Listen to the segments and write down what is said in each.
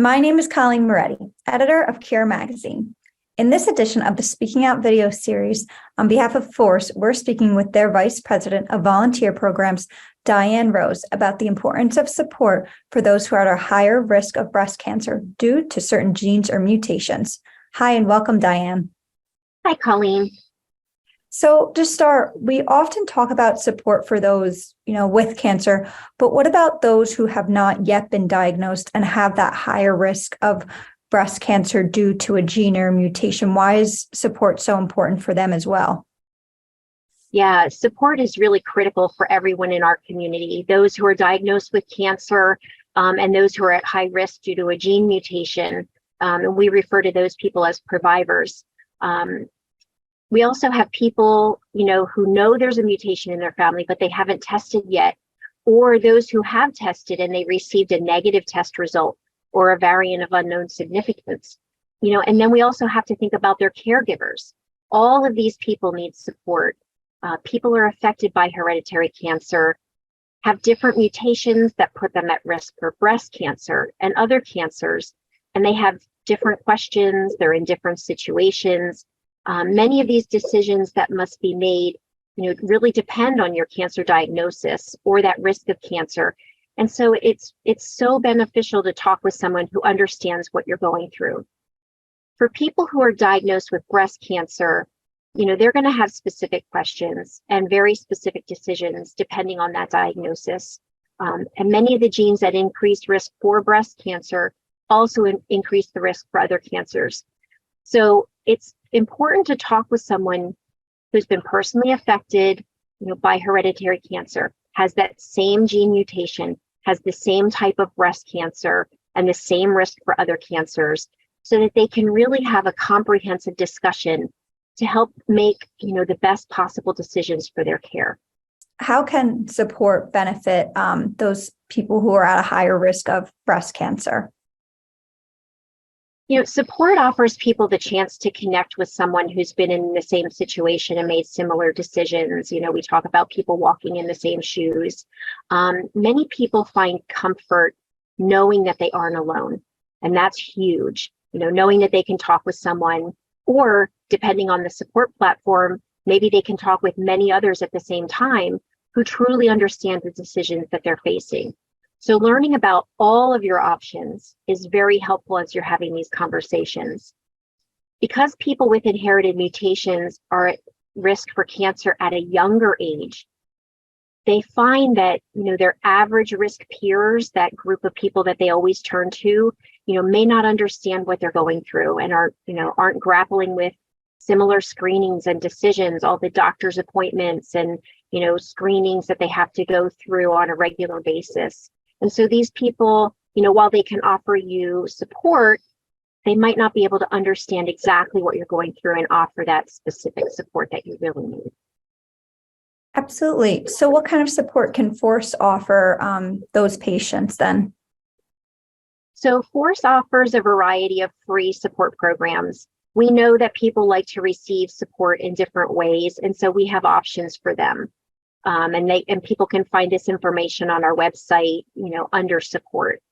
My name is Colleen Moretti, editor of Cure Magazine. In this edition of the Speaking Out video series, on behalf of Force, we're speaking with their Vice President of Volunteer Programs, Diane Rose, about the importance of support for those who are at a higher risk of breast cancer due to certain genes or mutations. Hi, and welcome, Diane. Hi, Colleen. So to start, we often talk about support for those, with cancer, but what about those who have not yet been diagnosed and have that higher risk of breast cancer due to a gene or mutation? Why is support so important for them as well? Yeah, support is really critical for everyone in our community, those who are diagnosed with cancer and those who are at high risk due to a gene mutation. And we refer to those people as survivors. We also have people, who know there's a mutation in their family, but they haven't tested yet, or those who have tested and they received a negative test result or a variant of unknown significance. And then we also have to think about their caregivers. All of these people need support. People are affected by hereditary cancer, have different mutations that put them at risk for breast cancer and other cancers, and they have different questions. They're in different situations. Many of these decisions that must be made, really depend on your cancer diagnosis or that risk of cancer. And so it's so beneficial to talk with someone who understands what you're going through. For people who are diagnosed with breast cancer, they're going to have specific questions and very specific decisions depending on that diagnosis. And many of the genes that increase risk for breast cancer also increase the risk for other cancers. So it's important to talk with someone who's been personally affected, by hereditary cancer, has that same gene mutation, has the same type of breast cancer and the same risk for other cancers, so that they can really have a comprehensive discussion to help make, the best possible decisions for their care. How can support benefit those people who are at a higher risk of breast cancer? Support offers people the chance to connect with someone who's been in the same situation and made similar decisions. We talk about people walking in the same shoes. Many people find comfort knowing that they aren't alone, and that's huge. Knowing that they can talk with someone, or depending on the support platform, maybe they can talk with many others at the same time who truly understand the decisions that they're facing. So learning about all of your options is very helpful as you're having these conversations. Because people with inherited mutations are at risk for cancer at a younger age, they find that, their average risk peers, that group of people that they always turn to, may not understand what they're going through and aren't grappling with similar screenings and decisions, all the doctor's appointments and, screenings that they have to go through on a regular basis. And so these people, while they can offer you support, they might not be able to understand exactly what you're going through and offer that specific support that you really need. Absolutely. So what kind of support can Force offer those patients then? So Force offers a variety of free support programs. We know that people like to receive support in different ways, and so we have options for them. And people can find this information on our website, under support.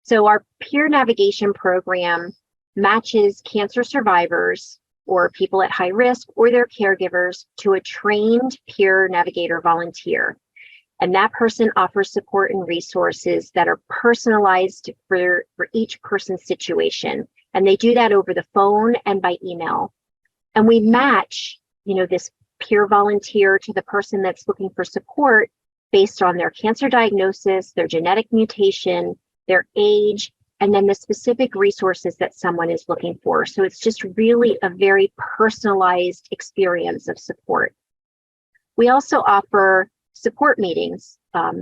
So our peer navigation program matches cancer survivors or people at high risk or their caregivers to a trained peer navigator volunteer. And that person offers support and resources that are personalized for each person's situation. And they do that over the phone and by email. And we match, this peer volunteer to the person that's looking for support based on their cancer diagnosis, their genetic mutation, their age, and then the specific resources that someone is looking for. So it's just really a very personalized experience of support. We also offer support meetings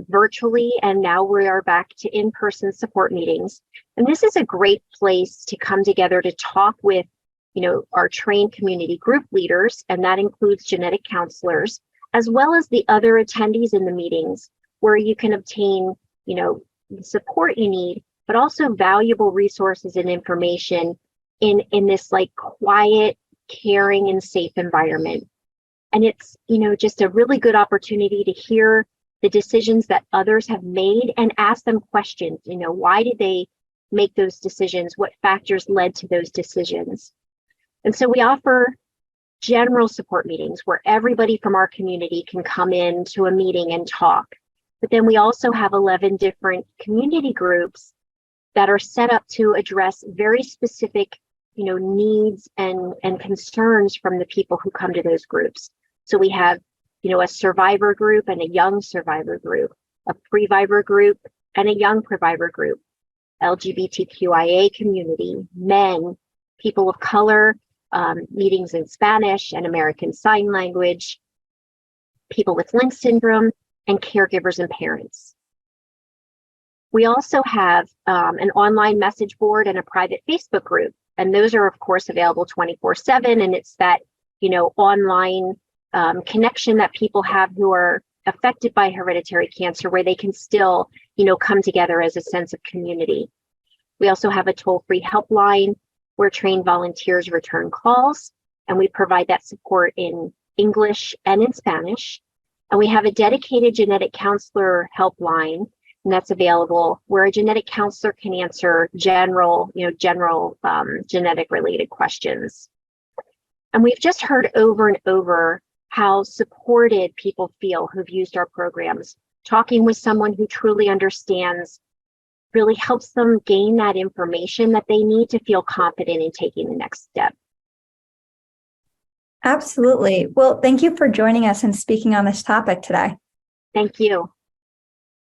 virtually, and now we are back to in-person support meetings. And this is a great place to come together to talk with our trained community group leaders, and that includes genetic counselors, as well as the other attendees in the meetings, where you can obtain, the support you need, but also valuable resources and information in this quiet, caring, and safe environment. And it's, just a really good opportunity to hear the decisions that others have made and ask them questions. Why did they make those decisions, what factors led to those decisions. And so we offer general support meetings where everybody from our community can come in to a meeting and talk. But then we also have 11 different community groups that are set up to address very specific, needs and concerns from the people who come to those groups. So we have, a survivor group and a young survivor group, a previvor group and a young previvor group, LGBTQIA community, men, people of color, meetings in Spanish and American Sign Language, people with Lynch syndrome, and caregivers and parents. We also have an online message board and a private Facebook group, and those are, of course, available 24/7. And it's that, online connection that people have who are affected by hereditary cancer, where they can still, come together as a sense of community. We also have a toll-free helpline where trained volunteers return calls, and we provide that support in English and in Spanish. And we have a dedicated genetic counselor helpline, and that's available where a genetic counselor can answer general genetic related questions. And we've just heard over and over how supported people feel who've used our programs. Talking with someone who truly understands really helps them gain that information that they need to feel confident in taking the next step. Absolutely. Well, thank you for joining us and speaking on this topic today. Thank you.